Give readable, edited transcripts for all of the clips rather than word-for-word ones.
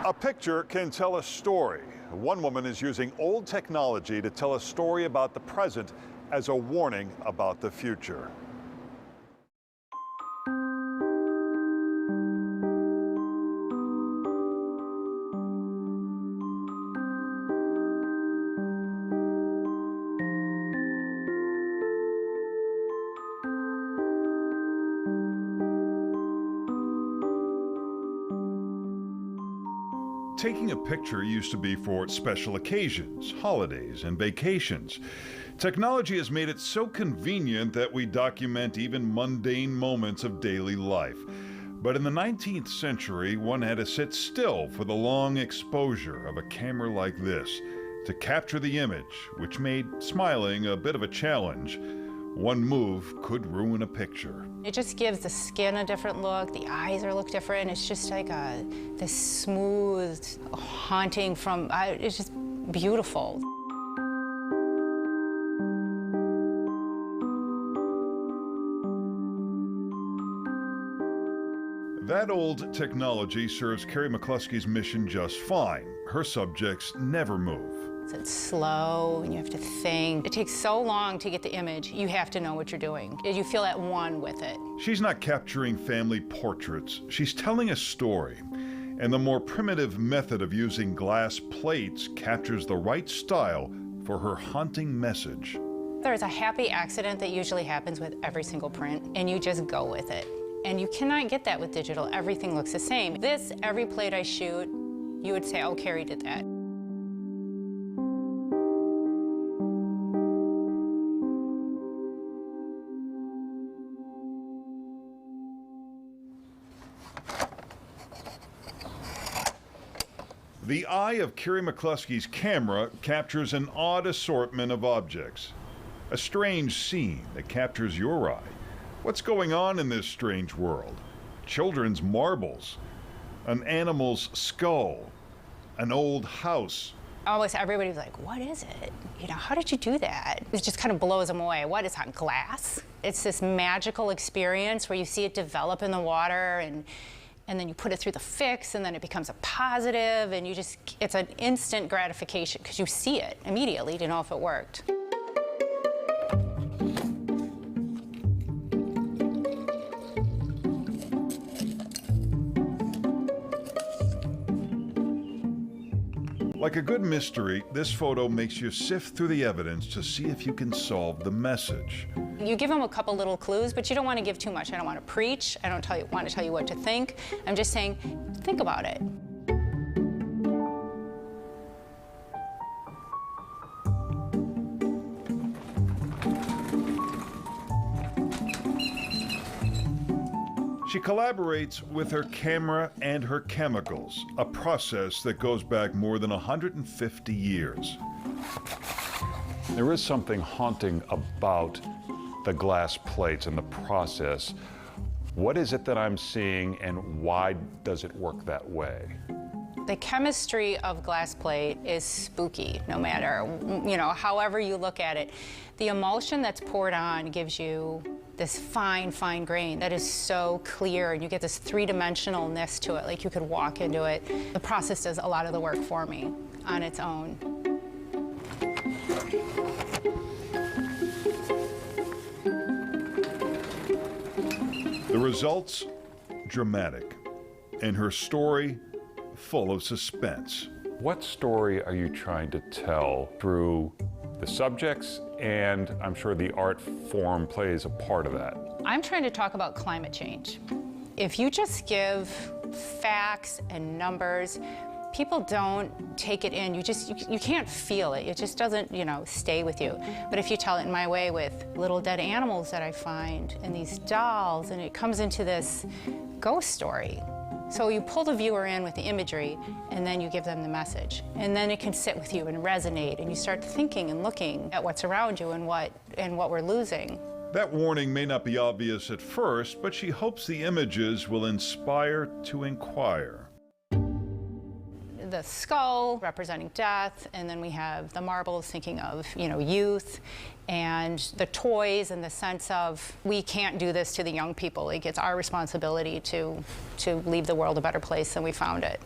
A picture can tell a story. One woman is using old technology to tell a story about the present as a warning about the future. Taking a picture used to be for special occasions, holidays, and vacations. Technology has made it so convenient that we document even mundane moments of daily life. But in the 19th century, one had to sit still for the long exposure of a camera like this to capture the image, which made smiling a bit of a challenge. One move could ruin a picture. It just gives the skin a different look, the eyes look different. It's just like this smooth, haunting it's just beautiful. That old technology serves Carrie McCluskey's mission just fine. Her subjects never move. It's slow, and you have to think. It takes so long to get the image, you have to know what you're doing. You feel at one with it. She's not capturing family portraits. She's telling a story. And the more primitive method of using glass plates captures the right style for her haunting message. There's a happy accident that usually happens with every single print, and you just go with it. And you cannot get that with digital. Everything looks the same. Every plate I shoot, you would say, oh, Carrie did that. The eye of Carrie McCluskey's camera captures an odd assortment of objects. A strange scene that captures your eye. What's going on in this strange world? Children's marbles, an animal's skull, an old house. Almost everybody's like, what is it? You know, how did you do that? It just kind of blows them away. What is on glass? It's this magical experience where you see it develop in the water, and then you put it through the fix, and then it becomes a positive, and it's an instant gratification because you see it immediately to know if it worked. Like a good mystery, this photo makes you sift through the evidence to see if you can solve the message. You give them a couple little clues, but you don't want to give too much. I don't want to preach. I don't want to tell you what to think. I'm just saying, think about it. She collaborates with her camera and her chemicals, a process that goes back more than 150 years. There is something haunting about the glass plates and the process. What is it that I'm seeing, and why does it work that way? The chemistry of glass plate is spooky, no matter, however you look at it. The emulsion that's poured on gives you this fine, fine grain that is so clear, and you get this three-dimensionalness to it, like you could walk into it. The process does a lot of the work for me on its own. The results, dramatic, and her story, full of suspense. What story are you trying to tell through the subjects, and I'm sure the art form plays a part of that? I'm trying to talk about climate change. If you just give facts and numbers, people don't take it in. You can't feel it. It just doesn't, stay with you. But if you tell it in my way with little dead animals that I find and these dolls, and it comes into this ghost story. So you pull the viewer in with the imagery, and then you give them the message. And then it can sit with you and resonate, and you start thinking and looking at what's around you and what we're losing. That warning may not be obvious at first, but she hopes the images will inspire to inquire. The skull representing death, and then we have the marbles thinking of, youth, and the toys and the sense of we can't do this to the young people. Like, it's our responsibility to leave the world a better place than we found it.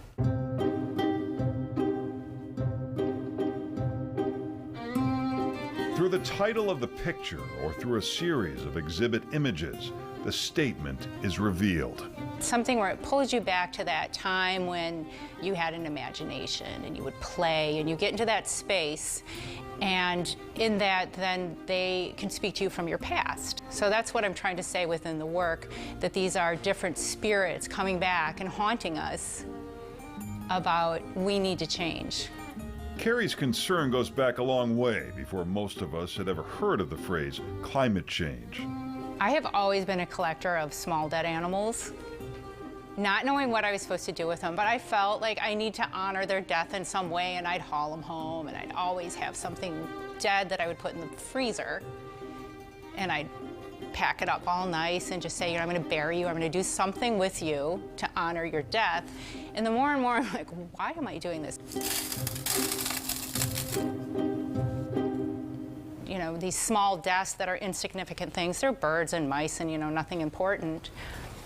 the title of the picture or through a series of exhibit images, the statement is revealed. Something where it pulls you back to that time when you had an imagination and you would play and you get into that space, and in that then they can speak to you from your past. So that's what I'm trying to say within the work, that these are different spirits coming back and haunting us about we need to change. Carrie's concern goes back a long way before most of us had ever heard of the phrase climate change. I have always been a collector of small dead animals, not knowing what I was supposed to do with them, but I felt like I need to honor their death in some way, and I'd haul them home, and I'd always have something dead that I would put in the freezer, and I'd pack it up all nice and just say, you know, I'm going to bury you, I'm going to do something with you to honor your death. And the more and more I'm like, why am I doing this? You know, these small deaths that are insignificant things, they're birds and mice and, you know, nothing important.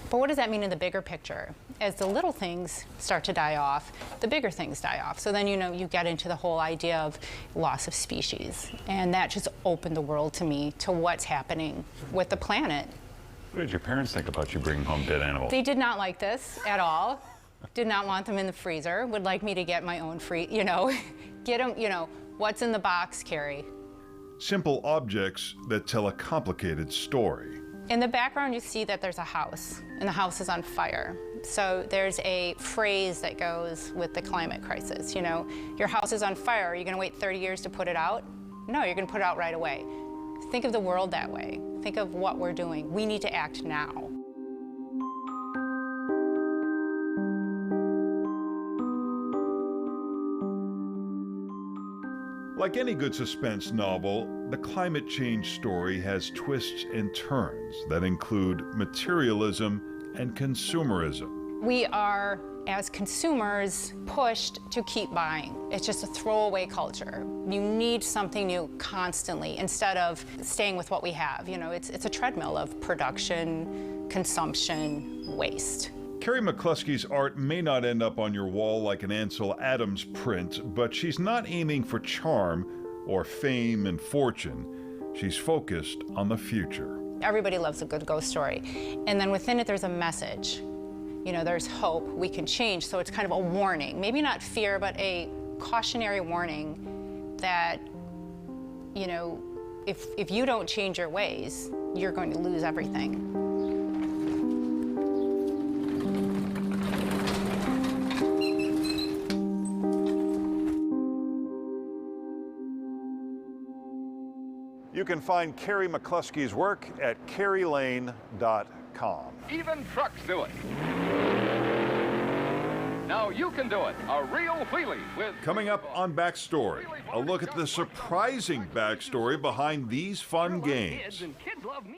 But what does that mean in the bigger picture? As the little things start to die off, the bigger things die off. So then, you know, you get into the whole idea of loss of species. And that just opened the world to me, to what's happening with the planet. What did your parents think about you bringing home dead animals? They did not like this at all. Did not want them in the freezer. Would like me to get my own you know, get them, you know, what's in the box, Carrie? Simple objects that tell a complicated story. In the background, you see that there's a house, and the house is on fire. So there's a phrase that goes with the climate crisis. You know, your house is on fire. Are you going to wait 30 years to put it out? No, you're going to put it out right away. Think of the world that way. Think of what we're doing. We need to act now. Like any good suspense novel, the climate change story has twists and turns that include materialism and consumerism. We are, as consumers, pushed to keep buying. It's just a throwaway culture. You need something new constantly instead of staying with what we have. You know, it's a treadmill of production, consumption, waste. Carrie McCluskey's art may not end up on your wall like an Ansel Adams print, but she's not aiming for charm or fame and fortune. She's focused on the future. Everybody loves a good ghost story. And then within it, there's a message. You know, there's hope, we can change. So it's kind of a warning, maybe not fear, but a cautionary warning that, you know, if you don't change your ways, you're going to lose everything. You can find Carrie McCluskey's work at carrielane.com. Even trucks do it. Now you can do it. A real feeling with... Coming up on Backstory, a look at the surprising backstory behind these fun games. Kids love me.